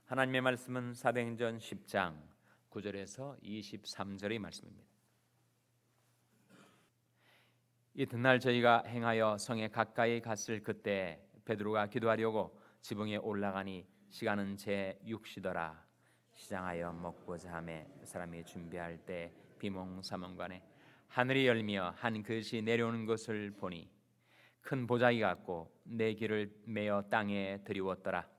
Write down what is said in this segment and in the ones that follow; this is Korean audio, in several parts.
하나님의 말씀은 사도행전 10장 9절에서 23절의 말씀입니다. 이튿날 저희가 행하여 성에 가까이 갔을 그때 베드로가 기도하려고 지붕에 올라가니 시간은 제 6시더라. 시장하여 먹고자 하매 사람이 준비할 때 비몽사몽간에 하늘이 열리며 한 그릇이 내려오는 것을 보니 큰 보자기 같고 네 개를 메어 땅에 들이웠더라.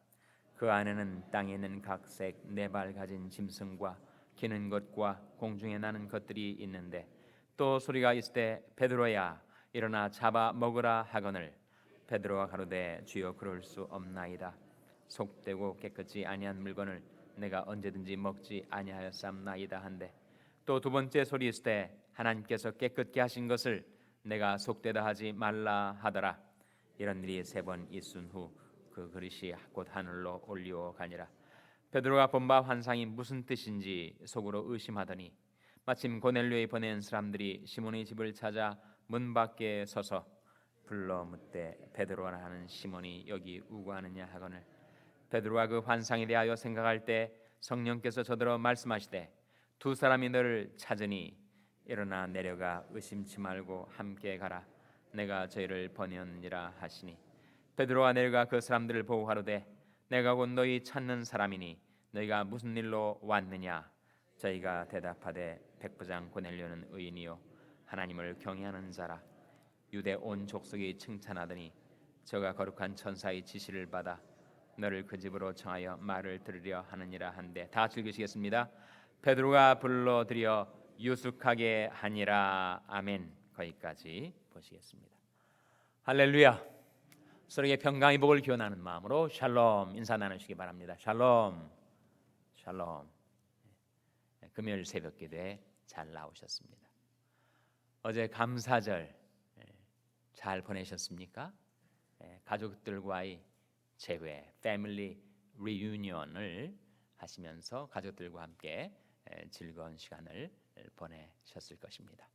그 안에는 땅에 있는 각색 네 발 가진 짐승과 기는 것과 공중에 나는 것들이 있는데 또 소리가 있으되 베드로야 일어나 잡아 먹으라 하거늘 베드로가 가로되 주여 그럴 수 없나이다. 속되고 깨끗이 아니한 물건을 내가 언제든지 먹지 아니하였삼나이다 한데 또 두 번째 소리 있으되 하나님께서 깨끗게 하신 것을 내가 속되다 하지 말라 하더라. 이런 일이 세 번 있은 후 그 그릇이 곧 하늘로 올리어 가니라. 베드로가 본 바 환상이 무슨 뜻인지 속으로 의심하더니 마침 고넬료에 보낸 사람들이 시몬의 집을 찾아 문 밖에 서서 불러 묻되 베드로라 하는 시몬이 여기 우고하느냐 하거늘 베드로가 그 환상에 대하여 생각할 때 성령께서 저더러 말씀하시되 두 사람이 너를 찾으니 일어나 내려가 의심치 말고 함께 가라. 내가 저희를 번역니라 하시니 베드로가 내려가 그 사람들을 보고 가로되 내가 곧 너희 찾는 사람이니 너희가 무슨 일로 왔느냐. 저희가 대답하되 백부장 고넬료는 의인이요 하나님을 경외하는 자라. 유대 온 족속이 칭찬하더니 저가 거룩한 천사의 지시를 받아 너를 그 집으로 청하여 말을 들으려 하느니라 한데 다 같이 읽으시겠습니다. 베드로가 불러들여 유숙하게 하니라. 아멘. 거기까지 보시겠습니다. 할렐루야. 서로에게 평강의 복을 기원하는 마음으로 샬롬 인사 나누시기 바랍니다. 샬롬. 샬롬. 금요일 새벽 기도에 잘 나오셨습니다. 어제 감사절 잘 보내셨습니까? 가족들과의 재회, 패밀리 리유니언을 하시면서 가족들과 함께 즐거운 시간을 보내셨을 것입니다.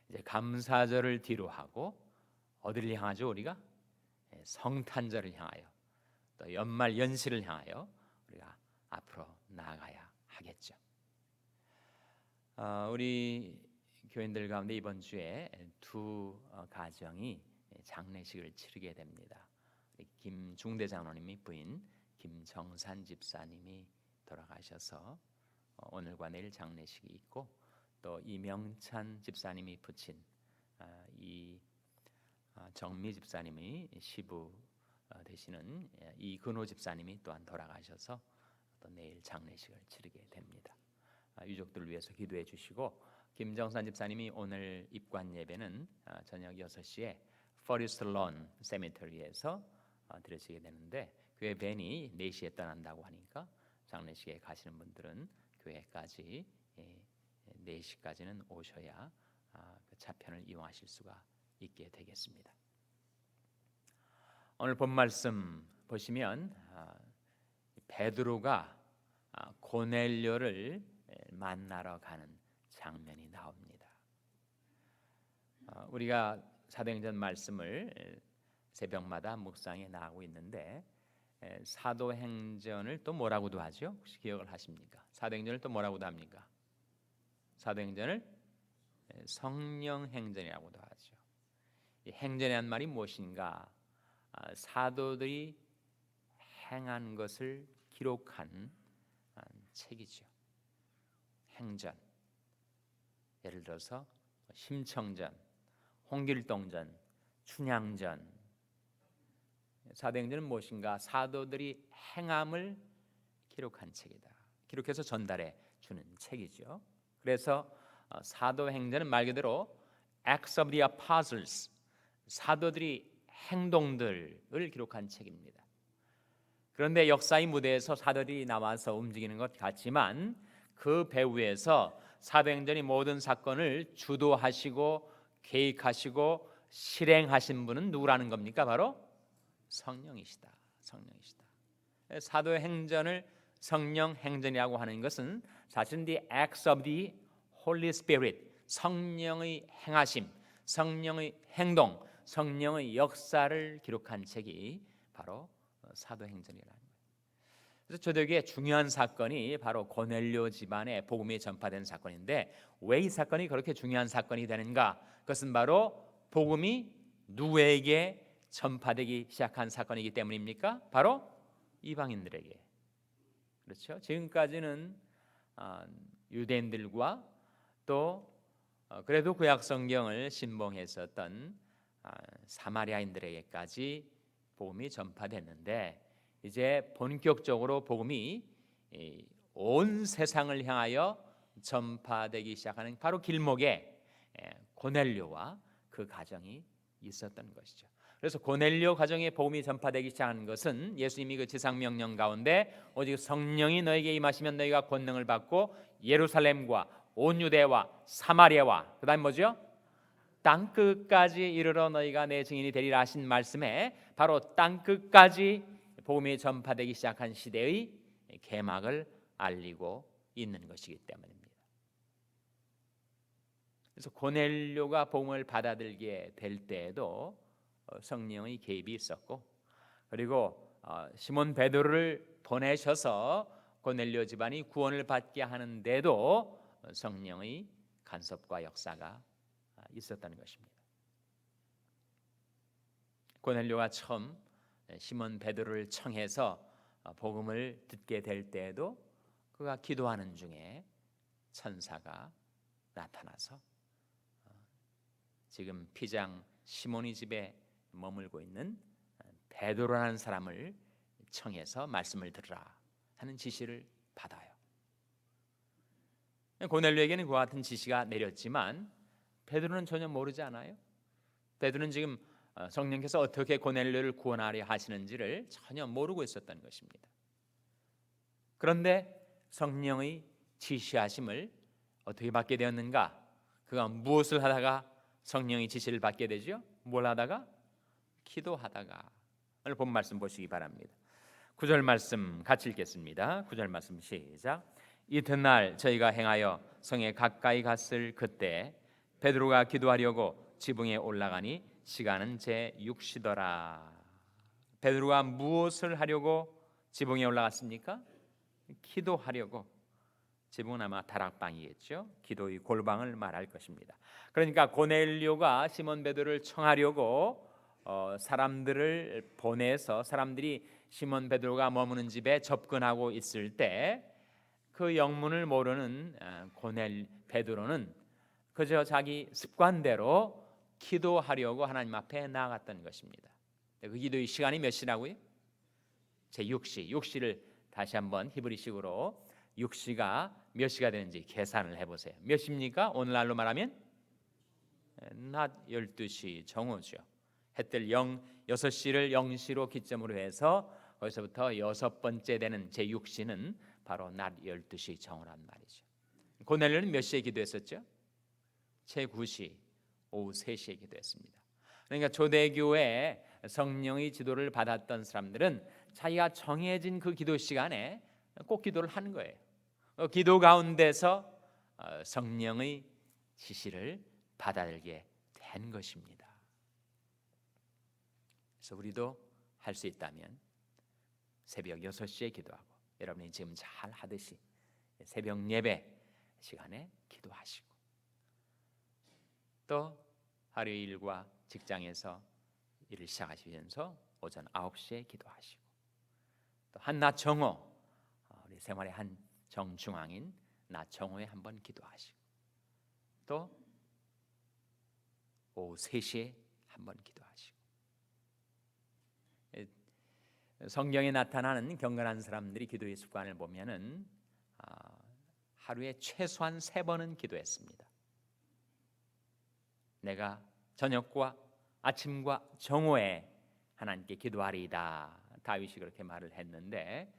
이제 감사절을 뒤로 하고 어디를 향하죠? 우리가 성탄절을 향하여 또 연말 연시를 향하여 우리가 앞으로 나아가야 하겠죠. 우리 교인들 가운데 이번 주에 두 가정이 장례식을 치르게 됩니다. 김중대 장로님이 부인 김정산 집사님이 돌아가셔서 오늘과 내일 장례식이 있고 또 이명찬 집사님이 부친 이 정미 집사님이 시부 되시는 이근호 집사님이 또한 돌아가셔서 또 내일 장례식을 치르게 됩니다. 유족들을 위해서 기도해 주시고 김정산 집사님이 오늘 입관 예배는 저녁 6시에 포리스트 론 세미터리에서 드려지게 되는데 교회 밴이 4시에 떠난다고 하니까 장례식에 가시는 분들은 교회까지 4시까지는 오셔야 그 차편을 이용하실 수가 있게 되겠습니다. 오늘 본 말씀 보시면 베드로가 고넬료를 만나러 가는 장면이 나옵니다. 우리가 사도행전 말씀을 새벽마다 묵상에 나가고 있는데 사도행전을 또 뭐라고도 하죠? 혹시 기억을 하십니까? 사도행전을 또 뭐라고도 합니까? 사도행전을 성령행전이라고도 하죠. 이 행전이란 말이 무엇인가? 사도들이 행한 것을 기록한 책이죠. 행전. 예를 들어서 심청전, 홍길동전, 춘향전. 사도행전은 무엇인가? 사도들이 행함을 기록한 책이다. 기록해서 전달해 주는 책이죠. 그래서 사도행전은 말 그대로 Acts of the Apostles, 사도들이 행동들을 기록한 책입니다. 그런데 역사의 무대에서 사도들이 나와서 움직이는 것 같지만 그 배후에서 사도행전의 모든 사건을 주도하시고 계획하시고 실행하신 분은 누구라는 겁니까? 바로 성령이시다. 성령이시다. 사도행전을 성령행전이라고 하는 것은 사실은 the acts of the Holy Spirit, 성령의 행하심, 성령의 행동, 성령의 역사를 기록한 책이 바로 사도행전이라는 거예요. 그래서 초대교회의 중요한 사건이 바로 고넬료 집안에 복음이 전파된 사건인데, 왜 이 사건이 그렇게 중요한 사건이 되는가? 그것은 바로 복음이 누구에게 전파되기 시작한 사건이기 때문입니까? 바로 이방인들에게. 그렇죠? 지금까지는 유대인들과 또 그래도 구약 성경을 신봉했었던 사마리아인들에게까지 복음이 전파됐는데, 이제 본격적으로 복음이 온 세상을 향하여 전파되기 시작하는 바로 길목에 고넬료와 그 가정이 있었던 것이죠. 그래서 고넬료 가정의 복음이 전파되기 시작하는 것은 예수님이 그 지상 명령 가운데 오직 성령이 너에게 임하시면 너희가 권능을 받고 예루살렘과 온 유대와 사마리아와 그다음 뭐죠? 땅 끝까지 이르러 너희가 내 증인이 되리라 하신 말씀에 바로 땅 끝까지 복음이 전파되기 시작한 시대의 개막을 알리고 있는 것이기 때문입니다. 그래서 고넬료가 복음을 받아들게 될 때에도 성령의 개입이 있었고, 그리고 시몬 베드로를 보내셔서 고넬료 집안이 구원을 받게 하는데도 성령의 간섭과 역사가 있었다는 것입니다. 고넬료가 처음 시몬 베드로를 청해서 복음을 듣게 될 때에도 그가 기도하는 중에 천사가 나타나서 지금 피장 시몬이 집에 머물고 있는 베드로라는 사람을 청해서 말씀을 들으라 하는 지시를 받아요. 고넬료에게는 그와 같은 지시가 내렸지만 베드로는 전혀 모르지 않아요? 베드로는 지금 성령께서 어떻게 고넬료를 구원하려 하시는지를 전혀 모르고 있었던 것입니다. 그런데 성령의 지시하심을 어떻게 받게 되었는가? 그가 무엇을 하다가 성령의 지시를 받게 되죠? 뭘 하다가? 기도하다가. 오늘 본 말씀 보시기 바랍니다. 9절 말씀 같이 읽겠습니다. 9절 말씀 시작. 이튿날 저희가 행하여 성에 가까이 갔을 그때 베드로가 기도하려고 지붕에 올라가니 시간은 제6시더라. 베드로가 무엇을 하려고 지붕에 올라갔습니까? 기도하려고. 지붕은 아마 다락방이겠죠. 기도의 골방을 말할 것입니다. 그러니까 고넬료가 시몬 베드로를 청하려고 사람들을 보내서 사람들이 시몬 베드로가 머무는 집에 접근하고 있을 때 그 영문을 모르는 베드로는 그저 자기 습관대로 기도하려고 하나님 앞에 나아갔던 것입니다. 그 기도의 시간이 몇 시라고요? 제6시. 6시를 다시 한번 히브리식으로 6시가 몇 시가 되는지 계산을 해보세요. 몇 시입니까? 오늘날로 말하면 낮 12시 정오죠. 해뜰 6시를 0시로 기점으로 해서 거기서부터 여섯 번째 되는 제6시는 바로 낮 12시 정오란 말이죠. 고넬료는 몇 시에 기도했었죠? 제9시 오후 3시에 기도했습니다. 그러니까 초대교회 성령의 지도를 받았던 사람들은 자기가 정해진 그 기도 시간에 꼭 기도를 하는 거예요. 기도 가운데서 성령의 지시를 받아들게 된 것입니다. 그래서 우리도 할 수 있다면 새벽 6시에 기도하고, 여러분이 지금 잘 하듯이 새벽 예배 시간에 기도하시고, 또 하루의 일과 직장에서 일을 시작하시면서 오전 9시에 기도하시고, 또 한낮 정오, 우리 생활의 한 정중앙인 낮 정오에 한번 기도하시고, 또 오후 3시에 한번 기도하시고. 성경에 나타나는 경건한 사람들이 기도의 습관을 보면은 하루에 최소한 3번은 기도했습니다. 내가 저녁과 아침과 정오에 하나님께 기도하리이다. 다윗이 그렇게 말을 했는데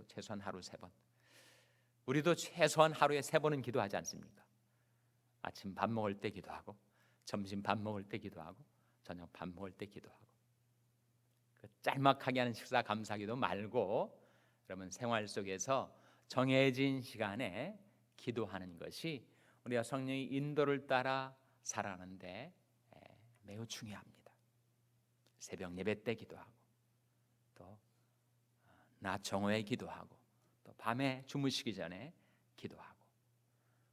최소한 하루 3번. 우리도 최소한 하루에 3번은 기도하지 않습니까? 아침 밥 먹을 때 기도하고, 점심 밥 먹을 때 기도하고, 저녁 밥 먹을 때 기도하고. 짤막하게 하는 식사 감사기도 말고, 그러면 생활 속에서 정해진 시간에 기도하는 것이 우리가 성령의 인도를 따라 살아가는데 매우 중요합니다. 새벽 예배 때 기도하고, 또 낮 정오에 기도하고, 밤에 주무시기 전에 기도하고,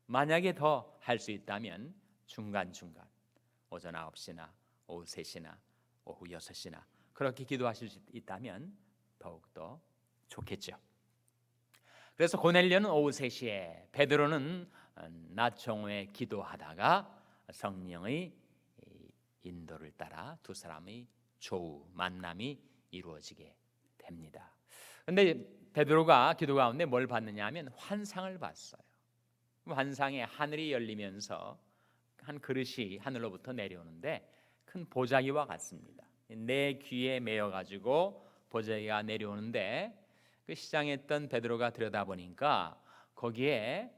만약에 더 할 수 있다면 중간중간 오전 9시나 오후 3시나 오후 6시나 그렇게 기도하실 수 있다면 더욱더 좋겠죠. 그래서 고넬료는 오후 3시에, 베드로는 낮 정오에 기도하다가 성령의 인도를 따라 두 사람의 조우 만남이 이루어지게 됩니다. 그런데 베드로가 기도 가운데 뭘 봤느냐 하면 환상을 봤어요. 환상에 하늘이 열리면서 한 그릇이 하늘로부터 내려오는데 큰 보자기와 같습니다. 내 귀에 매어 가지고 보자기가 내려오는데, 그 시장했던 베드로가 들여다보니까 거기에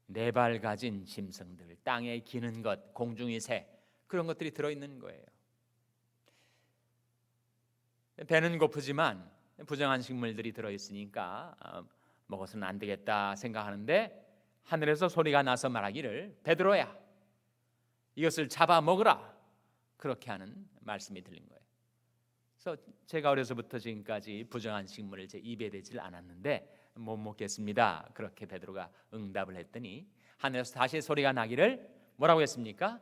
네 발 가진 짐승들, 땅에 기는 것, 공중의 새, 그런 것들이 들어있는 거예요. 배는 고프지만 부정한 식물들이 들어있으니까 먹어서는 안 되겠다 생각하는데, 하늘에서 소리가 나서 말하기를 베드로야, 이것을 잡아 먹으라, 그렇게 하는 말씀이 들린 거예요. 그래서 제가 어려서부터 지금까지 부정한 식물을 제 입에 대질 않았는데 못 먹겠습니다, 그렇게 베드로가 응답을 했더니 하늘에서 다시 소리가 나기를 뭐라고 했습니까?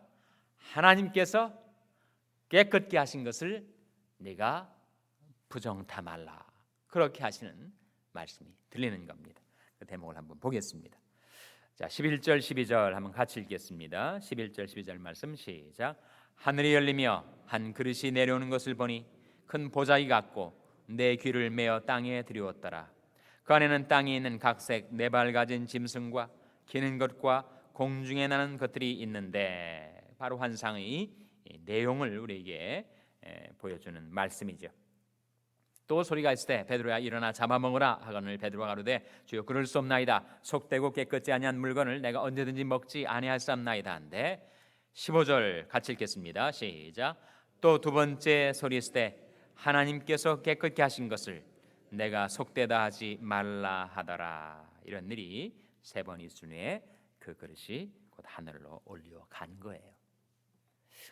하나님께서 깨끗게 하신 것을 네가 부정타 말라, 그렇게 하시는 말씀이 들리는 겁니다. 그 대목을 한번 보겠습니다. 자, 11절 12절 한번 같이 읽겠습니다. 11절 12절 말씀 시작. 하늘이 열리며 한 그릇이 내려오는 것을 보니 큰 보자기 같고 내 귀를 메어 땅에 들이웠더라. 그 안에는 땅에 있는 각색 네 발 가진 짐승과 기는 것과 공중에 나는 것들이 있는데, 바로 환상의 내용을 우리에게 보여주는 말씀이죠. 또 소리가 있을 때 베드로야 일어나 잡아먹으라 하거늘 베드로가 가로되 주여 그럴 수 없나이다. 속되고 깨끗지 아니한 물건을 내가 언제든지 먹지 아니하였사옵나이다 한데, 15절 같이 읽겠습니다. 시작. 또 두 번째 소리 있을 때 하나님께서 깨끗게 하신 것을 내가 속되다 하지 말라 하더라. 이런 일이 세 번 있은 후에 그 그릇이 곧 하늘로 올려간 거예요.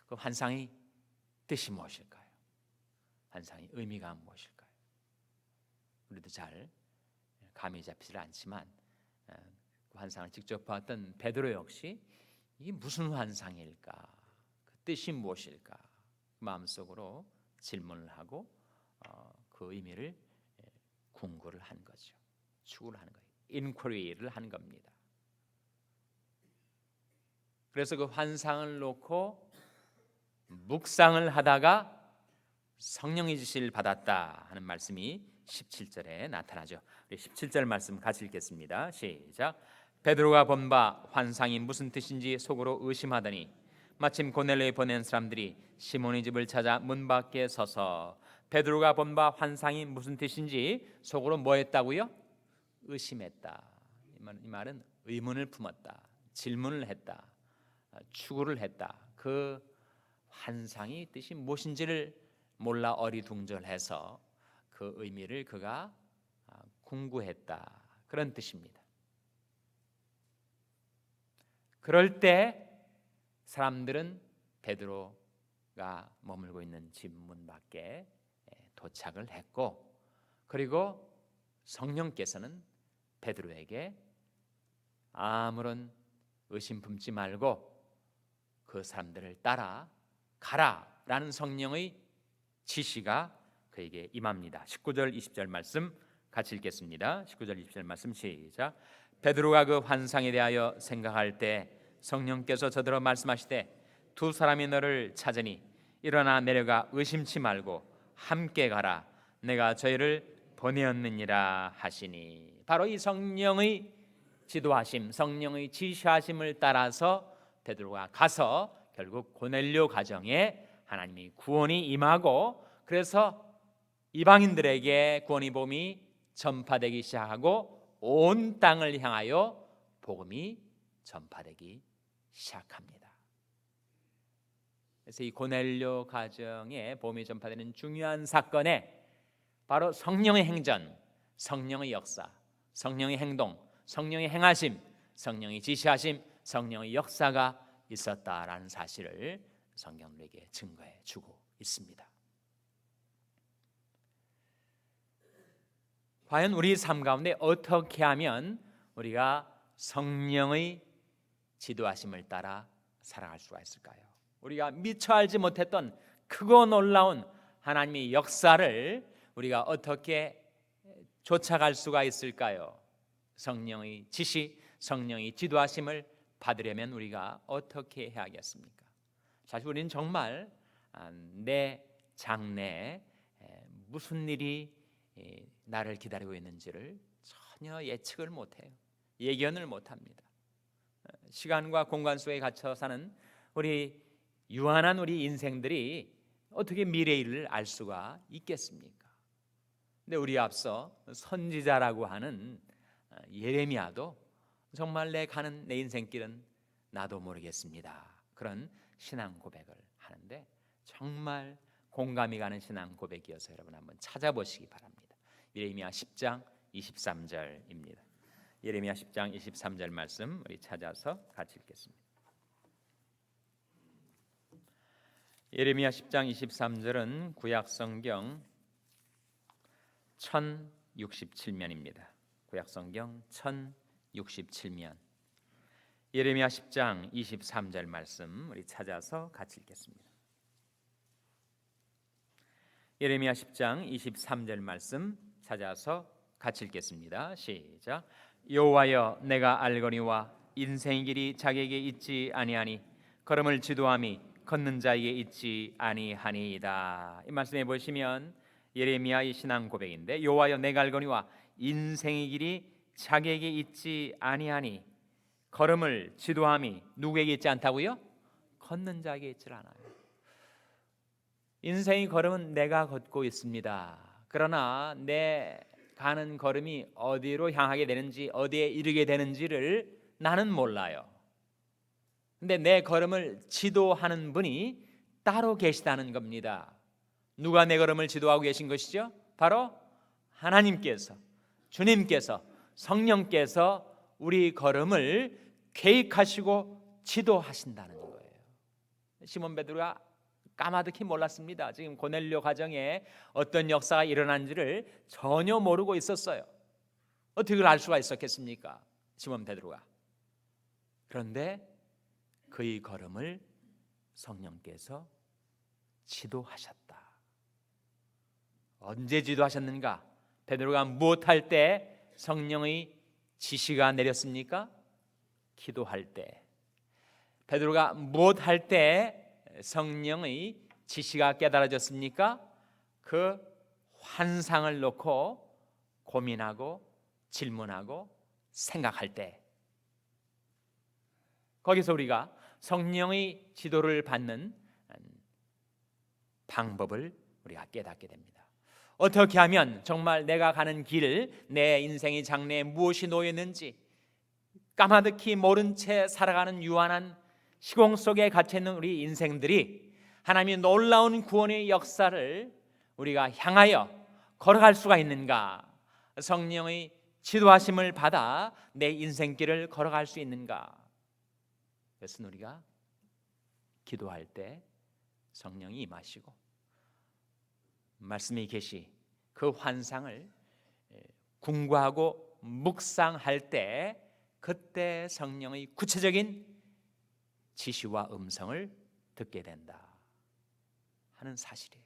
그 환상의 뜻이 무엇일까요? 환상의 의미가 무엇일까요? 우리도 잘 감이 잡히지 않지만 그 환상을 직접 봤던 베드로 역시 이게 무슨 환상일까, 그 뜻이 무엇일까, 마음속으로 질문을 하고 그 의미를 궁구를 한 거죠. 추구를 하는 거예요. 인quiry를 한 겁니다. 그래서 그 환상을 놓고 묵상을 하다가 성령의 지시를 받았다 하는 말씀이 17절에 나타나죠. 우리 17절 말씀 같이 읽겠습니다. 시작. 베드로가 본 바 환상이 무슨 뜻인지 속으로 의심하더니 마침 고넬료에 보낸 사람들이 시몬의 집을 찾아 문 밖에 서서, 베드로가 본 바 환상이 무슨 뜻인지 속으로 뭐 했다고요? 의심했다. 이 말은 의문을 품었다, 질문을 했다, 추구를 했다. 그 환상이 뜻이 무엇인지를 몰라 어리둥절해서 그 의미를 그가 궁구했다, 그런 뜻입니다. 그럴 때 사람들은 베드로가 머물고 있는 집 문 밖에 도착을 했고, 그리고 성령께서는 베드로에게 아무런 의심 품지 말고 그 사람들을 따라 가라라는 성령의 지시가 그에게 임합니다. 19절 20절 말씀 같이 읽겠습니다. 19절 20절 말씀 시작. 베드로가 그 환상에 대하여 생각할 때 성령께서 저더러 말씀하시되 두 사람이 너를 찾으니 일어나 내려가 의심치 말고 함께 가라. 내가 저희를 보내었느니라 하시니, 바로 이 성령의 지도하심, 성령의 지시하심을 따라서 베드로가 가서 결국 고넬료 가정에 하나님의 구원이 임하고, 그래서 이방인들에게 구원의 복음이 전파되기 시작하고 온 땅을 향하여 복음이 전파되기 시작합니다. 그래서 이 고넬료 가정에 복음이 전파되는 중요한 사건에 바로 성령의 행전, 성령의 역사, 성령의 행동, 성령의 행하심, 성령의 지시하심, 성령의 역사가 있었다라는 사실을 성경은 우리에게 증거해 주고 있습니다. 과연 우리 삶 가운데 어떻게 하면 우리가 성령의 지도하심을 따라 살아갈 수가 있을까요? 우리가 미처 알지 못했던 크고 놀라운 하나님의 역사를 우리가 어떻게 쫓아갈 수가 있을까요? 성령의 지시, 성령의 지도하심을 받으려면 우리가 어떻게 해야겠습니까? 사실 우리는 정말 내 장래에 무슨 일이 나를 기다리고 있는지를 전혀 예측을 못해요. 예견을 못합니다. 시간과 공간 속에 갇혀 사는 우리 유한한 우리 인생들이 어떻게 미래일을 알 수가 있겠습니까? 근데 우리 앞서 선지자라고 하는 예레미야도 정말 내 가는 내 인생길은 나도 모르겠습니다. 그런 신앙 고백을 하는데 정말 공감이 가는 신앙 고백이어서 여러분 한번 찾아보시기 바랍니다. 예레미야 10장 23절입니다. 예레미야 10장 23절 말씀 우리 찾아서 같이 읽겠습니다. 예레미야 10장 23절은 구약 성경 1067면입니다. 구약 성경 1067면. 예레미야 10장 23절 말씀 우리 찾아서 같이 읽겠습니다. 예레미야 10장 23절 말씀 찾아서 같이 읽겠습니다. 시작. 여호와여 내가 알거니와 인생의 길이 자기에게 있지 아니하니 걸음을 지도함이 걷는 자에게 있지 아니하니이다. 이 말씀에 보시면 예레미야의 신앙 고백인데 여호와여 내가 알거니와 인생의 길이 자기에게 있지 아니하니 걸음을 지도함이 누구에게 있지 않다고요? 걷는 자에게 있지 않아요. 인생의 걸음은 내가 걷고 있습니다. 그러나 내 가는 걸음이 어디로 향하게 되는지 어디에 이르게 되는지를 나는 몰라요. 근데 내 걸음을 지도하는 분이 따로 계시다는 겁니다. 누가 내 걸음을 지도하고 계신 것이죠? 바로 하나님께서, 주님께서, 성령께서 우리 걸음을 계획하시고 지도하신다는 거예요. 시몬 베드로가 까마득히 몰랐습니다. 지금 고넬료 가정에 어떤 역사가 일어난지를 전혀 모르고 있었어요. 어떻게 그걸 알 수가 있었겠습니까? 시몬 베드로가. 그런데 그의 걸음을 성령께서 지도하셨다. 언제 지도하셨는가? 베드로가 무엇할 때 성령의 지시가 내렸습니까? 기도할 때. 베드로가 무엇할 때 성령의 지시가 깨달아졌습니까? 그 환상을 놓고 고민하고 질문하고 생각할 때. 거기서 우리가 성령의 지도를 받는 방법을 우리가 깨닫게 됩니다. 어떻게 하면 정말 내가 가는 길, 내 인생의 장래에 무엇이 놓였는지 까마득히 모른 채 살아가는 유한한 시공 속에 갇혀있는 우리 인생들이 하나님의 놀라운 구원의 역사를 우리가 향하여 걸어갈 수가 있는가? 성령의 지도하심을 받아 내 인생길을 걸어갈 수 있는가? 그것은 우리가 기도할 때 성령이 임하시고 말씀이 계시 그 환상을 궁구하고 묵상할 때 그때 성령의 구체적인 지시와 음성을 듣게 된다 하는 사실이에요.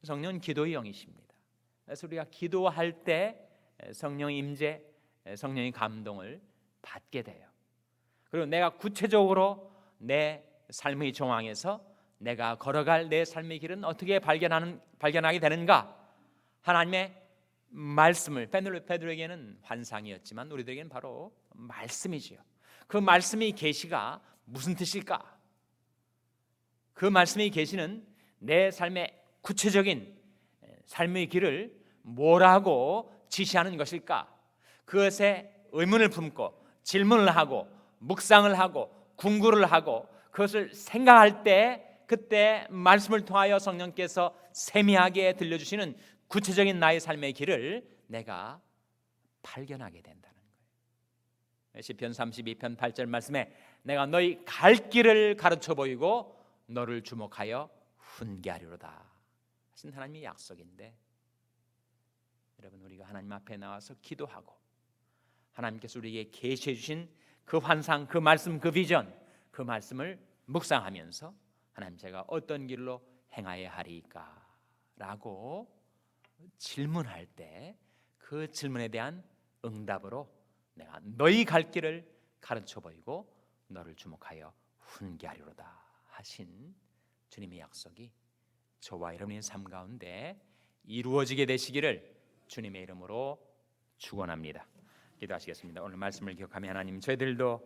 성령은 기도의 영이십니다. 그래서 우리가 기도할 때 성령의 임재, 성령의 감동을 받게 돼요. 그리고 내가 구체적으로 내 삶의 정황에서 내가 걸어갈 내 삶의 길은 어떻게 발견하게 되는가? 하나님의 말씀을, 베드로에게는 환상이었지만 우리들에게는 바로 말씀이지요. 그 말씀의 계시가 무슨 뜻일까? 그 말씀의 계시는 내 삶의 구체적인 삶의 길을 뭐라고 지시하는 것일까? 그것에 의문을 품고 질문을 하고 묵상을 하고 궁구를 하고 그것을 생각할 때 그때 말씀을 통하여 성령께서 세미하게 들려주시는 구체적인 나의 삶의 길을 내가 발견하게 된다는 거예요. 시편 32편 8절 말씀에 내가 너희 갈 길을 가르쳐 보이고 너를 주목하여 훈계하리로다. 하신 하나님의 약속인데, 여러분 우리가 하나님 앞에 나와서 기도하고 하나님께서 우리에게 계시해 주신 그 환상, 그 말씀, 그 비전, 그 말씀을 묵상하면서 하나님 제가 어떤 길로 행하여야 하리까? 라고 질문할 때 그 질문에 대한 응답으로 내가 너희 갈 길을 가르쳐 보이고 너를 주목하여 훈계하리로다 하신 주님의 약속이 저와 여러분의 삶 가운데 이루어지게 되시기를 주님의 이름으로 축원합니다. 기도하시겠습니다. 오늘 말씀을 기억하며 하나님, 저희들도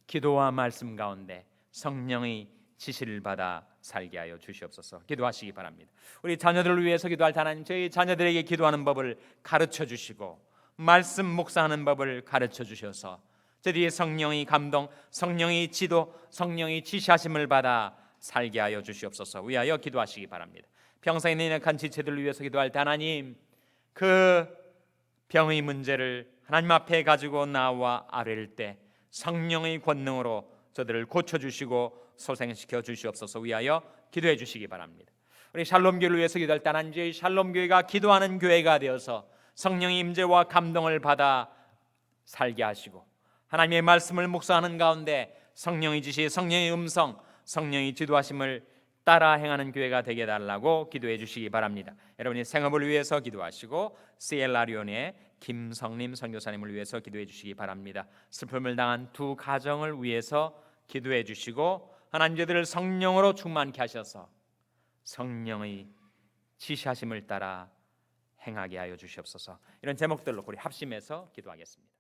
기도와 말씀 가운데 성령의 지시를 받아 살게 하여 주시옵소서. 기도하시기 바랍니다. 우리 자녀들을 위해서 기도할 때 하나님, 저희 자녀들에게 기도하는 법을 가르쳐 주시고 말씀 묵상하는 법을 가르쳐 주셔서 저희의 성령의 감동, 성령의 지도, 성령의 지시하심을 받아 살게 하여 주시옵소서. 위하여 기도하시기 바랍니다. 평생에 연약한 지체들을 위해서 기도할 때 하나님, 그 병의 문제를 하나님 앞에 가지고 나와 아뢰일 때 성령의 권능으로 저들을 고쳐주시고 소생시켜 주시옵소서. 위하여 기도해 주시기 바랍니다. 우리 샬롬교회를 위해서 기도할 때 하나님, 저희 샬롬교회가 기도하는 교회가 되어서 성령의 임재와 감동을 받아 살게 하시고 하나님의 말씀을 묵상하는 가운데 성령의 지시, 성령의 음성, 성령의 지도하심을 따라 행하는 교회가 되게 해달라고 기도해 주시기 바랍니다. 여러분이 생업을 위해서 기도하시고 시엘라리온의 김성림 선교사님을 위해서 기도해 주시기 바랍니다. 슬픔을 당한 두 가정을 위해서 기도해 주시고 하나님 저들을 성령으로 충만케 하셔서 성령의 지시하심을 따라 행하게 하여 주시옵소서. 이런 제목들로 우리 합심해서 기도하겠습니다.